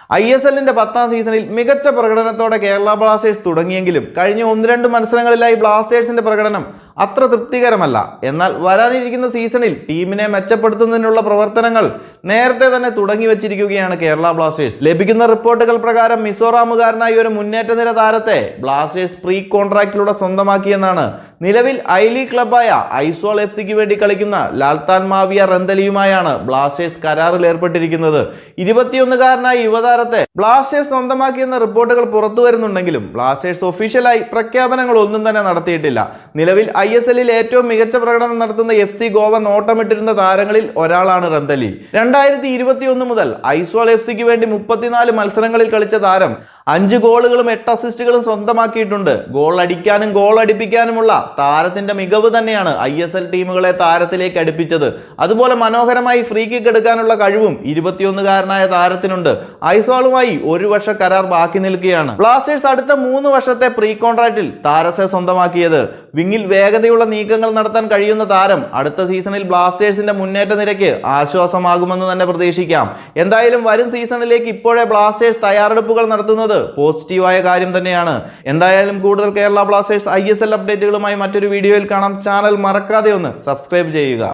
ISLന്റെ 10ാം സീസണിൽ മികച്ച പ്രകടനത്തോടെ കേരള ബ്ലാസ്റ്റേഴ്സ് തുടങ്ങിയെങ്കിലും കഴിഞ്ഞ 1-2 മത്സരങ്ങളിലായി ബ്ലാസ്റ്റേഴ്സിന്റെ പ്രകടനം അത്ര തൃപ്തികരമല്ല. എന്നാൽ വരാനിരിക്കുന്ന സീസണിൽ ടീമിനെ മെച്ചപ്പെടുത്തുന്നതിനുള്ള പ്രവർത്തനങ്ങൾ നേരത്തെ തന്നെ തുടങ്ങി വച്ചിരിക്കുകയാണ് കേരള ബ്ലാസ്റ്റേഴ്സ്. ലഭിക്കുന്ന റിപ്പോർട്ടുകൾ പ്രകാരം മിസോറാമുകാരനായ ഒരു മുന്നേറ്റ നിര താരത്തെ ബ്ലാസ്റ്റേഴ്സ് പ്രീ കോൺട്രാക്റ്റിലൂടെ സ്വന്തമാക്കിയെന്നാണ് നിലവിൽ ഐ ലീഗ് ക്ലബായ ഐസ്വാൾ FCക്ക് വേണ്ടി കളിക്കുന്ന ലാൽത്താൻ മാവിയ റന്തലിയുമായാണ് ബ്ലാസ്റ്റേഴ്സ് കരാറിൽ ഏർപ്പെട്ടിരിക്കുന്നത്. 21കാരനായ യുവതാരത്തെ ബ്ലാസ്റ്റേഴ്സ് സ്വന്തമാക്കിയെന്ന റിപ്പോർട്ടുകൾ പുറത്തു വരുന്നുണ്ടെങ്കിലും ബ്ലാസ്റ്റേഴ്സ് ഒഫീഷ്യലായി പ്രഖ്യാപനങ്ങൾ ഒന്നും തന്നെ നടത്തിയിട്ടില്ല. നിലവിൽ ISLൽ ഏറ്റവും മികച്ച പ്രകടനം നടത്തുന്ന FC ഗോവ നോട്ടമിട്ടിരുന്ന താരങ്ങളിൽ ഒരാളാണ് റന്തലി. 2021 മുതൽ ഐസ്വാൾ FCക്ക് വേണ്ടി 34 മത്സരങ്ങളിൽ കളിച്ച താരം 5 ഗോളുകളും 8 അസിസ്റ്റുകളും സ്വന്തമാക്കിയിട്ടുണ്ട്. ഗോൾ അടിക്കാനും ഗോൾ അടിപ്പിക്കാനുമുള്ള താരത്തിന്റെ മികവ് തന്നെയാണ് ISL ടീമുകളെ താരത്തിലേക്ക് അടുപ്പിച്ചത്. അതുപോലെ മനോഹരമായി ഫ്രീ കിക്ക് എടുക്കാനുള്ള കഴിവും 21കാരനായ താരത്തിനുണ്ട്. ഐസ്വാളുമായി 1 വർഷ കരാർ ബാക്കി നിൽക്കുകയാണ്. ബ്ലാസ്റ്റേഴ്സ് അടുത്ത 3 വർഷത്തെ പ്രീ കോൺട്രാക്റ്റിൽ താരത്തെ സ്വന്തമാക്കിയത്. വിങ്ങിൽ വേഗതയുള്ള നീക്കങ്ങൾ നടത്താൻ കഴിയുന്ന താരം അടുത്ത സീസണിൽ ബ്ലാസ്റ്റേഴ്സിന്റെ മുന്നേറ്റ നിരക്ക് ആശ്വാസമാകുമെന്ന് തന്നെ പ്രതീക്ഷിക്കാം. എന്തായാലും വരും സീസണിലേക്ക് ഇപ്പോഴേ ബ്ലാസ്റ്റേഴ്സ് തയ്യാറെടുപ്പുകൾ നടത്തുന്നത് പോസിറ്റീവായ കാര്യം തന്നെയാണ്. എന്തായാലും കൂടുതൽ കേരള ബ്ലാസ്റ്റേഴ്സ് ISL അപ്ഡേറ്റുകളുമായി മറ്റൊരു വീഡിയോയിൽ കാണാം. ചാനൽ മറക്കാതെ ഒന്ന് സബ്സ്ക്രൈബ് ചെയ്യുക.